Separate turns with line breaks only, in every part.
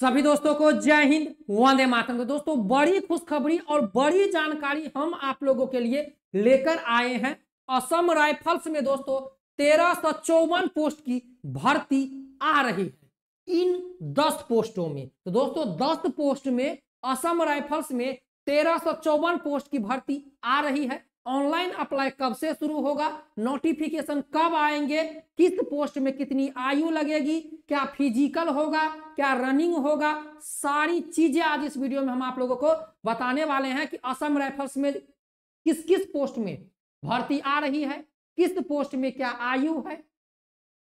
सभी दोस्तों को जय हिंद, वंदे मातरम। तो दोस्तों बड़ी खुशखबरी और बड़ी जानकारी हम आप लोगों के लिए लेकर आए हैं। असम राइफल्स में दोस्तों 1354 पोस्ट की भर्ती आ रही है इन 10 पोस्टों में। तो दोस्तों 10 पोस्ट में असम राइफल्स में 1354 पोस्ट की भर्ती आ रही है। ऑनलाइन अप्लाई कब से शुरू होगा, नोटिफिकेशन कब आएंगे, किस पोस्ट में कितनी आयु लगेगी, क्या फिजिकल होगा, क्या रनिंग होगा, सारी चीजें आज इस वीडियो में हम आप लोगों को बताने वाले हैं कि असम राइफल्स में किस किस पोस्ट में भर्ती आ रही है, किस पोस्ट में क्या आयु है।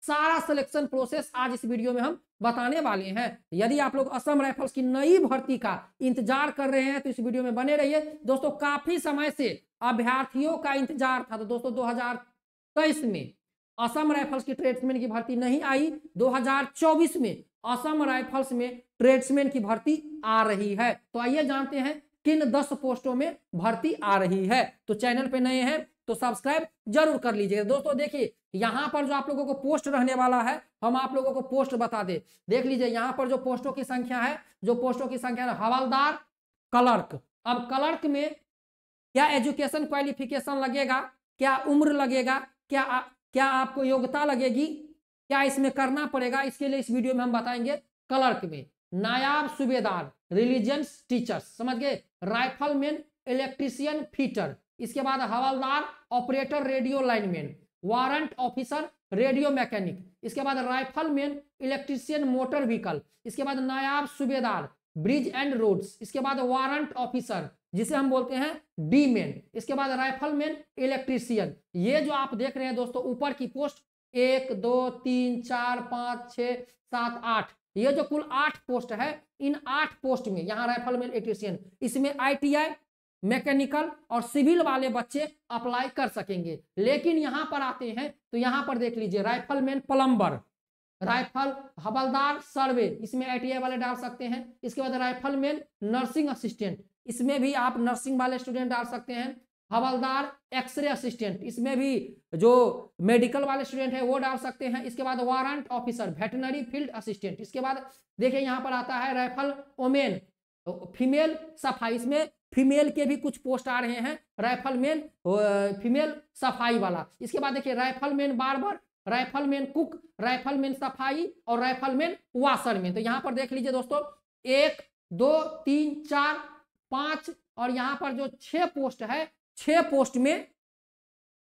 सारा सिलेक्शन प्रोसेस आज इस वीडियो में हम बताने वाले हैं। यदि आप लोग असम राइफल्स की नई भर्ती का इंतजार कर रहे हैं तो इस वीडियो में बने रहिए। दोस्तों काफी समय से अभ्यर्थियों का इंतजार था। तो दोस्तों 2023 में असम राइफल्स की ट्रेड्समैन की भर्ती नहीं आई, 2024 में असम राइफल्स में ट्रेड्समैन की भर्ती आ रही है। तो आइए जानते हैं किन 10 पोस्टों में भर्ती आ रही है। तो चैनल पे नए हैं तो सब्सक्राइब जरूर कर लीजिएगा। दोस्तों देखिए यहां पर जो आप लोगों को पोस्ट रहने वाला है, हम आप लोगों को पोस्ट बता दे। देख लीजिए यहां पर जो पोस्टों की संख्या है, हवलदार, क्लर्क। अब क्लर्क में क्या एजुकेशन क्वालिफिकेशन लगेगा, क्या उम्र लगेगा, क्या आपको योग्यता लगेगी, क्या इसमें करना पड़ेगा, इसके लिए इस वीडियो में हम बताएंगे। क्लर्क में नायाब सूबेदार, रिलीजियंस टीचर्स, समझ गए, राइफलमैन, इलेक्ट्रीशियन, फीटर, इसके बाद havildar, operator, radio lineman, warrant officer, radio mechanic, इसके बाद राइफलमैन, इलेक्ट्रीशियन, मोटर व्हीकल, इसके बाद नायाब सूबेदार, ब्रिज एंड रोड्स, इसके बाद वारंट ऑफिसर जिसे हम बोलते हैं डी मैन, इसके बाद राइफलमैन, इलेक्ट्रीशियन। ये जो आप देख रहे हैं दोस्तों ऊपर की पोस्ट 1 2 3 4 5 6 7 8, ये जो कुल 8 पोस्ट है, इन 8 पोस्ट में यहाँ राइफलमैन, इलेक्ट्रीशियन, इसमें ITI, मैकेनिकल और सिविल वाले बच्चे अप्लाई कर सकेंगे। लेकिन यहां पर आते हैं तो यहां पर देख लीजिए राइफलमैन, प्लम्बर, राइफल, हवलदार, सर्वे, इसमें ITI वाले डाल सकते हैं। इसके बाद राइफलमैन, नर्सिंग असिस्टेंट, इसमें भी आप नर्सिंग वाले स्टूडेंट डाल सकते हैं। हवलदार, एक्सरे असिस्टेंट, इसमें भी जो मेडिकल वाले स्टूडेंट है वो डाल सकते हैं। इसके बाद warrant officer, veterinary field assistant, इसके बाद देखिए यहां पर आता है राइफल ओमेन, फीमेल सफाई, इसमें फीमेल के भी कुछ पोस्ट आ रहे हैं, राइफलमैन फीमेल सफाई वाला। इसके बाद देखिए rifleman barber, rifleman cook, rifleman सफाई और राइफलमैन वाशरमैन। तो यहां पर देख लीजिए दोस्तों 1 2 3 4 5 और यहां पर जो 6 पोस्ट है, 6 पोस्ट में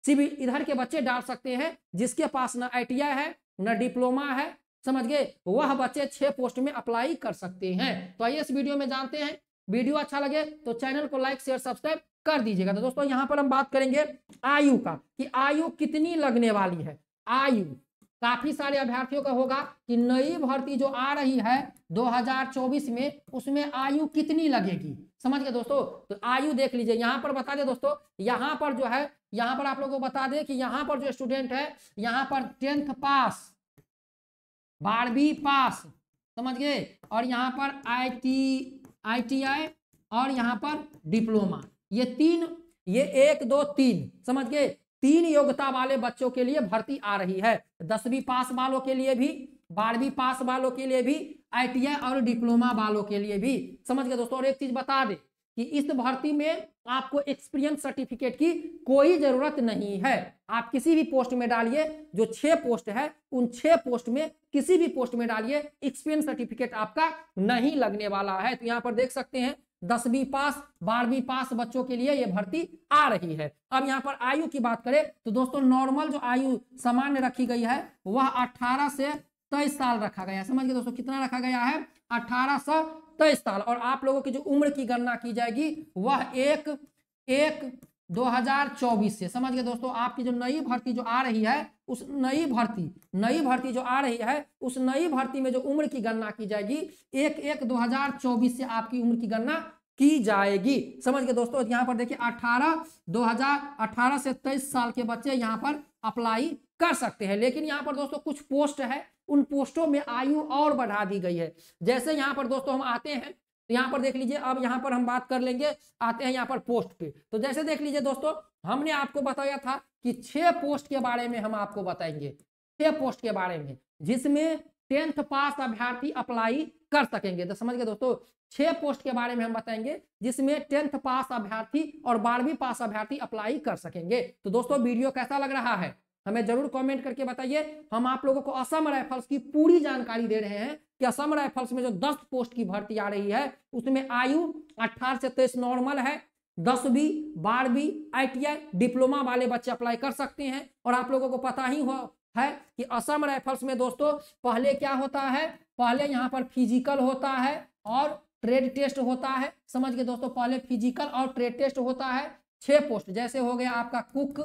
सिविल इधर के बच्चे डाल सकते हैं। जिसके पास ना ITI है ना डिप्लोमा है, समझ गए, वह बच्चे 6 पोस्ट में अप्लाई कर सकते हैं। तो आइए इस वीडियो में जानते हैं। वीडियो अच्छा लगे तो चैनल को लाइक शेयर सब्सक्राइब कर दीजिएगा। तो दोस्तों यहां पर हम बात करेंगे आयु का कि आयु कितनी लगने वाली है। आयु काफी सारे अभ्यर्थियों का होगा कि नई भर्ती जो आ रही है 2024 में, उसमें आयु कितनी लगेगी, समझ गए दोस्तों। तो आयु देख लीजिए यहां पर बता दे दोस्तों, यहां पर जो है, यहां पर आप लोगों को बता दे कि यहां पर जो स्टूडेंट है, यहां पर 10th पास, 12वीं पास, समझ गए, और यहां पर ITI और यहां पर डिप्लोमा, ये 1 2 3, समझ गए, 3 योग्यता वाले बच्चों के लिए भर्ती आ रही है। 10वीं पास वालों के लिए भी, 12वीं पास वालों के लिए भी, ITI और डिप्लोमा वालों के लिए भी, समझ गए दोस्तों। और एक चीज बता दे कि इस भर्ती में आपको एक्सपीरियंस सर्टिफिकेट की कोई जरूरत नहीं है। आप किसी भी पोस्ट में डालिए, जो 6 पोस्ट है उन 6 पोस्ट में किसी भी पोस्ट में डालिए, एक्सपीरियंस सर्टिफिकेट आपका नहीं लगने वाला है। तो यहां पर देख सकते हैं 10वीं पास 12वीं पास बच्चों के लिए यह भर्ती आ रही है। अब यहां पर आयु की बात करें तो दोस्तों नॉर्मल जो आयु सामान्य रखी गई है वह 18 से 23 साल रखा गया है। समझ गए दोस्तों, कितना रखा गया है, 18 से 23 साल। और आप लोगों की जो उम्र की गणना की जाएगी वह 1/1/2024 से, समझ गए दोस्तों। आपकी जो नई भर्ती जो आ रही है, उस नई भर्ती जो आ रही है, उस नई भर्ती में जो उम्र की गणना की जाएगी 1/1/2024 से आपकी उम्र की गणना की जाएगी, समझ गए दोस्तों। यहाँ पर देखिए 18 से 23 साल के बच्चे यहाँ पर अप्लाई कर सकते हैं। लेकिन यहाँ पर दोस्तों कुछ पोस्ट है, उन पोस्टों में आयु और बढ़ा दी गई है। जैसे यहाँ पर दोस्तों हम आते हैं तो यहाँ पर देख लीजिए, अब यहाँ पर हम बात कर लेंगे, आते हैं यहाँ पर पोस्ट पे। तो जैसे देख लीजिए दोस्तों, हमने आपको बताया था कि 6 पोस्ट के बारे में हम आपको बताएंगे, 6 पोस्ट के बारे में, जिसमें 10th पास अभ्यर्थी अप्लाई कर सकेंगे। तो समझ गए दोस्तों, 6 पोस्ट के बारे में हम बताएंगे जिसमें 10th पास अभ्यर्थी और 12वीं पास अभ्यर्थी अप्लाई कर सकेंगे। तो दोस्तों वीडियो कैसा लग रहा है हमें जरूर कमेंट करके बताइए। हम आप लोगों को असम राइफल्स की पूरी जानकारी दे रहे हैं कि असम राइफल्स में जो 10 पोस्ट की भर्ती आ रही है उसमें आयु 18 से 23 नॉर्मल है। 10वीं 12वीं ITI डिप्लोमा वाले बच्चे अप्लाई कर सकते हैं। और आप लोगों को पता ही है कि असम राइफल्स में दोस्तों पहले क्या होता है, पहले यहाँ पर फिजिकल होता है और ट्रेड टेस्ट होता है। समझ गए दोस्तों, पहले फिजिकल और ट्रेड टेस्ट होता है। 6 पोस्ट जैसे हो गया आपका कुक,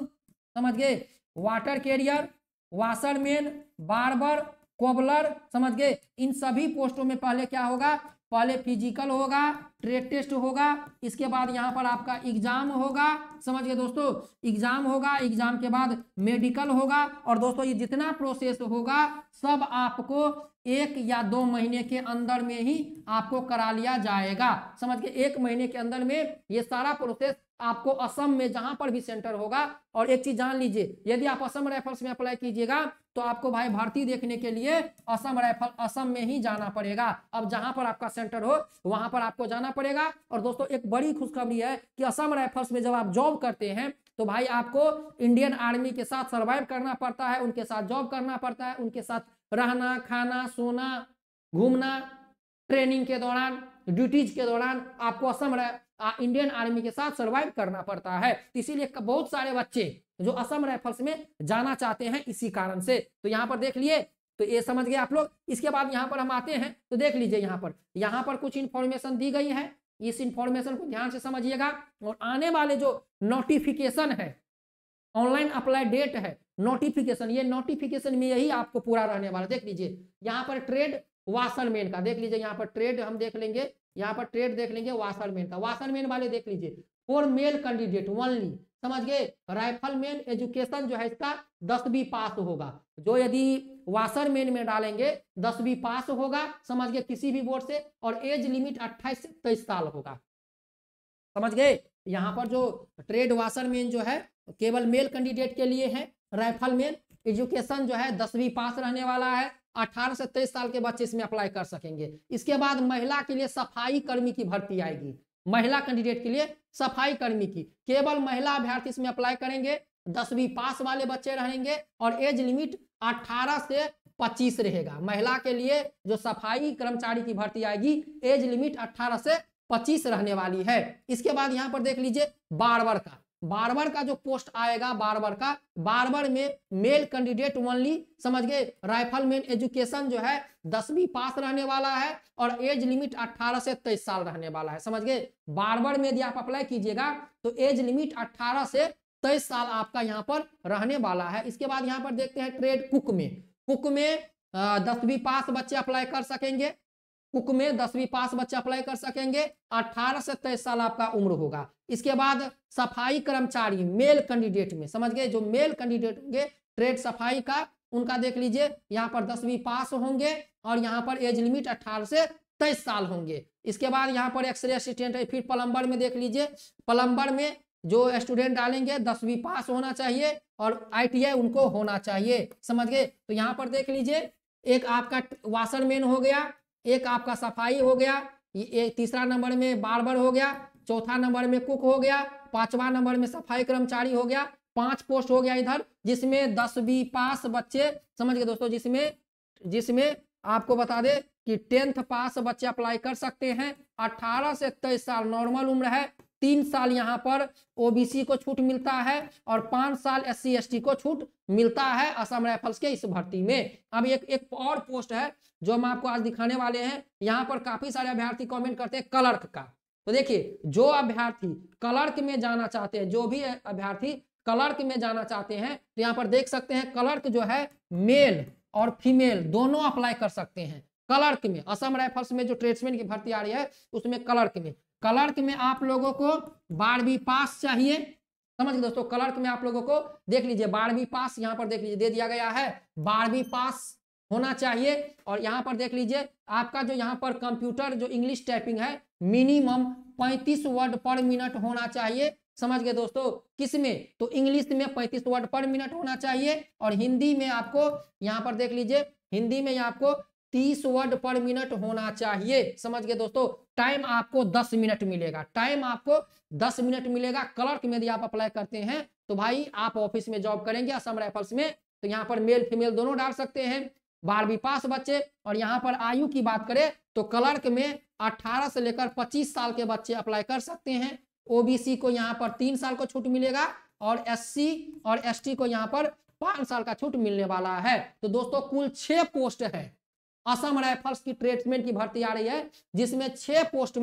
समझ गए, water career, washerman, barber, cobbler, समझ गए। इन सभी पोस्टों में पहले क्या होगा, पहले फिजिकल होगा, ट्रेड टेस्ट होगा, इसके बाद यहाँ पर आपका एग्जाम होगा। समझ गए दोस्तों, एग्जाम होगा, एग्जाम के बाद मेडिकल होगा। और दोस्तों ये जितना प्रोसेस होगा सब आपको 1 या 2 महीने के अंदर में ही आपको करा लिया जाएगा। समझ गए, 1 महीने के अंदर में ये सारा प्रोसेस आपको असम में जहां पर भी सेंटर होगा। और एक चीज जान लीजिए, यदि आप असम राइफल्स में अप्लाई कीजिएगा तो आपको भाई भर्ती देखने के लिए असम में ही जाना पड़ेगा। अब जहां पर आपका सेंटर हो वहां पर आपको जाना पड़ेगा। और दोस्तों एक बड़ी खुशखबरी है कि असम राइफल्स में जब आप जॉब करते हैं तो भाई आपको इंडियन आर्मी के साथ सर्वाइव करना पड़ता है, उनके साथ जॉब करना पड़ता है, उनके साथ रहना, खाना, सोना, घूमना, ट्रेनिंग के दौरान, ड्यूटीज के दौरान आपको इंडियन आर्मी के साथ सर्वाइव करना पड़ता है। इसीलिए बहुत सारे बच्चे जो असम राइफल्स में जाना चाहते हैं इसी कारण से। तो यहाँ पर देख लिए, तो ये समझ गए आप लोग। इसके बाद यहाँ पर हम आते हैं तो देख लीजिए यहाँ पर कुछ इंफॉर्मेशन दी गई है, इस इंफॉर्मेशन को ध्यान से समझिएगा। और आने वाले जो नोटिफिकेशन है, ऑनलाइन अप्लाई डेट है, नोटिफिकेशन, ये नोटिफिकेशन में यही आपको पूरा रहने वाला। देख लीजिए यहाँ पर ट्रेड वाशरमैन का देख लीजिए, यहाँ पर ट्रेड हम देख लेंगे, यहाँ पर ट्रेड देख लेंगे वाशरमैन का। वाशरमैन वाले देख लीजिए, फॉर मेल कैंडिडेट ओनली, समझ गए। राइफलमैन एजुकेशन जो है इसका 10वीं पास होगा। जो यदि वाशरमैन में डालेंगे 10वीं पास होगा, समझ गए, किसी भी बोर्ड से। और एज लिमिट 28 से 23 साल होगा, समझ गए। यहाँ पर जो ट्रेड वाशरमैन जो है केवल मेल कैंडिडेट के लिए है। राइफलमैन एजुकेशन जो है 10वीं पास रहने वाला है। 18 से 23 साल के बच्चे इसमें अप्लाई कर सकेंगे। इसके बाद महिला के लिए सफाई कर्मी की भर्ती आएगी। महिला कैंडिडेट के लिए सफाई कर्मी की, केवल महिला अभ्यर्थी इसमें अप्लाई करेंगे। 10वीं पास वाले बच्चे रहेंगे और एज लिमिट 18 से 25 रहेगा। महिला के लिए जो सफाई कर्मचारी की भर्ती आएगी एज लिमिट 18 से 25 रहने वाली है। इसके बाद यहाँ पर देख लीजिए बार्बर का जो पोस्ट आएगा, बार्बर में मेल कैंडिडेट ओनली, समझ गए। राइफलमैन एजुकेशन जो है 10वीं पास रहने वाला है और एज लिमिट 18 से 23 साल रहने वाला है, समझ गए। बार्बर में यदि आप अप्लाई कीजिएगा तो एज लिमिट 18 से 23 साल आपका यहाँ पर रहने वाला है। इसके बाद यहाँ पर देखते हैं ट्रेड कुक में 10वीं पास बच्चे अप्लाई कर सकेंगे। कुक में 10वीं पास बच्चे अप्लाई कर सकेंगे। 18 से 23 साल आपका उम्र होगा। इसके बाद सफाई कर्मचारी मेल कैंडिडेट में, समझ गए, जो मेल कैंडिडेट होंगे ट्रेड सफाई का, उनका देख लीजिए यहाँ पर 10वीं पास होंगे और यहाँ पर एज लिमिट 18 से 23 साल होंगे। इसके बाद यहाँ पर एक्सरे असिस्टेंट है। फिर प्लम्बर में देख लीजिए, प्लम्बर में जो स्टूडेंट डालेंगे 10वीं पास होना चाहिए और ITI उनको होना चाहिए, समझ गए। तो यहाँ पर देख लीजिए, एक आपका वाशरमैन हो गया, एक आपका सफाई हो गया, तीसरा नंबर में बार्बर हो गया, चौथा नंबर में कुक हो गया, 5वां नंबर में सफाई कर्मचारी हो गया। 5 पोस्ट हो गया इधर, जिसमें 10वीं पास बच्चे, समझ गए दोस्तों, जिसमें आपको बता दे कि 10th पास बच्चे अप्लाई कर सकते हैं। 18 से 23 साल नॉर्मल उम्र है। 3 साल यहाँ पर OBC को छूट मिलता है और 5 साल SC ST को छूट मिलता है असम राइफल्स के इस भर्ती में। अब एक और पोस्ट है जो हम आपको आज दिखाने वाले हैं। यहाँ पर काफी सारे अभ्यर्थी कमेंट करते हैं क्लर्क का। तो देखिए, जो अभ्यर्थी क्लर्क में जाना चाहते हैं, जो भी अभ्यर्थी क्लर्क में जाना चाहते हैं, तो यहाँ पर देख सकते हैं क्लर्क जो है मेल और फीमेल दोनों अप्लाई कर सकते हैं। क्लर्क में असम राइफल्स में जो ट्रेड्समैन की भर्ती आ रही है उसमें क्लर्क में आप लोगों को 12वीं पास चाहिए, समझ गए दोस्तों। क्लर्क में आप लोगों को देख लीजिए 12वीं पास, यहाँ पर देख लीजिए दे दिया गया है 12वीं पास होना चाहिए। और यहाँ पर देख लीजिए आपका जो यहाँ पर कंप्यूटर जो इंग्लिश टाइपिंग है मिनिमम 35 वर्ड पर मिनट होना चाहिए, समझ गए दोस्तों। किसमें, तो इंग्लिश में 35 वर्ड पर मिनट होना चाहिए और हिंदी में आपको यहाँ पर देख लीजिए, हिंदी में आपको 30 वर्ड पर मिनट होना चाहिए। समझ गए दोस्तों। टाइम आपको 10 मिनट मिलेगा, टाइम आपको 10 मिनट मिलेगा। क्लर्क में यदि आप अप्लाई करते हैं तो भाई आप ऑफिस में जॉब करेंगे असम राइफल्स में, तो यहाँ पर मेल फीमेल दोनों डाल सकते हैं, 12वीं पास बच्चे। और यहाँ पर आयु की बात करें तो क्लर्क में 18 से लेकर 25 साल के बच्चे अप्लाई कर सकते हैं। ओबीसी को यहाँ पर 3 साल को छूट मिलेगा और एससी और एसटी को यहाँ पर 5 साल का छूट मिलने वाला है। तो दोस्तों कुल 6 पोस्ट है। असम राइफल्स की ट्रेड्समैन की भर्ती आ रही है, जिसमें 6 पोस्ट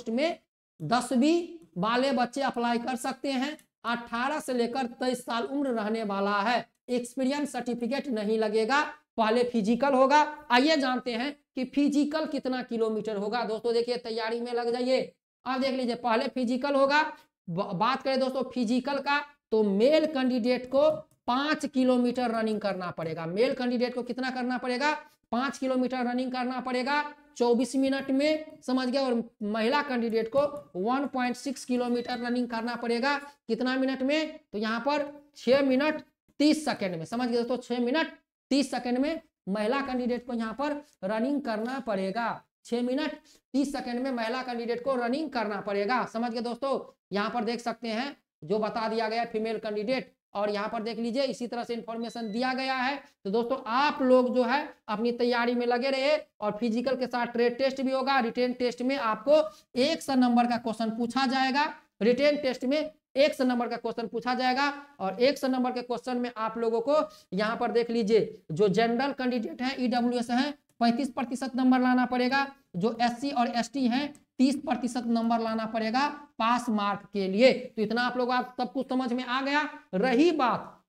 में 10वीं वाले बच्चे अप्लाई कर सकते हैं। 18 से लेकर 23 साल उम्र रहने वाला है। एक्सपीरियंस सर्टिफिकेट नहीं लगेगा, पहले फिजिकल होगा। आइए जानते हैं कि फिजिकल कितना किलोमीटर होगा। दोस्तों देखिए तैयारी में लग जाइए। अब देख लीजिए, पहले फिजिकल होगा। बात करें दोस्तों फिजिकल का, तो मेल कैंडिडेट को 5 किलोमीटर रनिंग करना पड़ेगा। मेल कैंडिडेट को कितना करना पड़ेगा? 5 किलोमीटर रनिंग करना पड़ेगा 24 मिनट में, समझ गए। और महिला कैंडिडेट को 1.6 किलोमीटर रनिंग करना पड़ेगा कितना मिनट में? तो यहाँ पर 6 मिनट 30 सेकेंड में। समझ गए दोस्तों, 6 मिनट 30 सेकेंड में महिला कैंडिडेट को यहाँ पर रनिंग करना पड़ेगा। 6 मिनट 30 सेकेंड में महिला कैंडिडेट को रनिंग करना पड़ेगा। समझ गए दोस्तों। यहाँ पर देख सकते हैं जो बता दिया गया फीमेल कैंडिडेट, और यहाँ पर देख लीजिए इसी तरह से इंफॉर्मेशन दिया गया है। तो दोस्तों आप लोग जो है अपनी तैयारी में लगे रहे, और फिजिकल के साथ ट्रेड टेस्ट भी होगा। रिटेन टेस्ट में आपको 100 नंबर का क्वेश्चन पूछा जाएगा। रिटेन टेस्ट में 100 नंबर का क्वेश्चन पूछा जाएगा, और 100 नंबर के क्वेश्चन में आप लोगों को यहाँ पर देख लीजिए जो जनरल कैंडिडेट है ईडब्ल्यूएस है 35% नंबर लाना पड़ेगा। जो एससी और एसटी हैं 30% नंबर लाना पड़ेगा पास मार्क के लिए। तो इतना आप लोग सब कुछ समझ में आ गया। रही बात,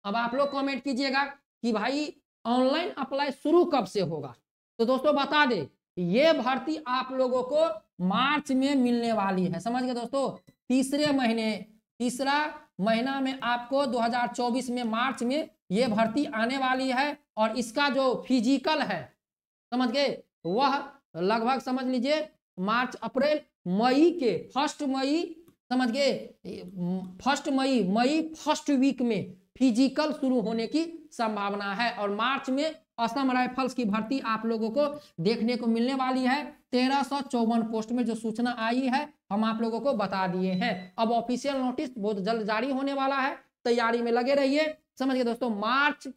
अब आप लोग कमेंट कीजिएगा कि भाई ऑनलाइन अप्लाई शुरू कब से होगा। तो दोस्तों बता दे, ये भर्ती आप लोगों को मार्च में मिलने वाली है। समझ गए दोस्तों, तीसरा महीना में आपको 2024 में मार्च में ये भर्ती आने वाली है। और इसका जो फिजिकल है समझ गए, वह लगभग समझ लीजिए मार्च अप्रैल मई के फर्स्ट मई, समझ गए मई फर्स्ट वीक में फिजिकल शुरू होने की संभावना है। और मार्च में असम राइफल्स की भर्ती आप लोगों को देखने को मिलने वाली है। 1354 पोस्ट में जो सूचना आई है हम आप लोगों को बता दिए हैं। अब ऑफिशियल नोटिस बहुत जल्द जारी होने वाला है, तैयारी में लगे रहिए। समझ गए दोस्तों, मार्च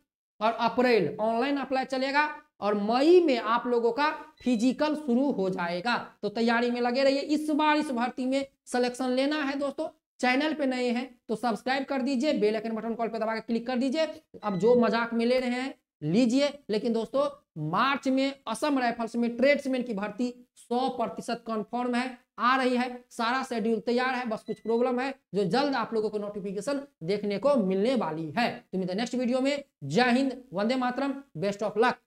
और अप्रैल ऑनलाइन अप्लाई चलेगा, और मई में आप लोगों का फिजिकल शुरू हो जाएगा। तो तैयारी में लगे रहिए। इस बार इस भर्ती में सिलेक्शन लेना है दोस्तों। चैनल पे नए हैं तो सब्सक्राइब कर दीजिए, बेल आइकन बटन कॉल पे दबा के क्लिक कर दीजिए। अब जो मजाक में ले रहे हैं लीजिए, लेकिन दोस्तों मार्च में असम राइफल्स में ट्रेड्समैन की भर्ती 100% कंफर्म है, आ रही है। सारा शेड्यूल तैयार है, बस कुछ प्रॉब्लम है जो जल्द आप लोगों को नोटिफिकेशन देखने को मिलने वाली है। तो मिलते हैं नेक्स्ट वीडियो में। जय Hind, Vande Mataram, best of luck.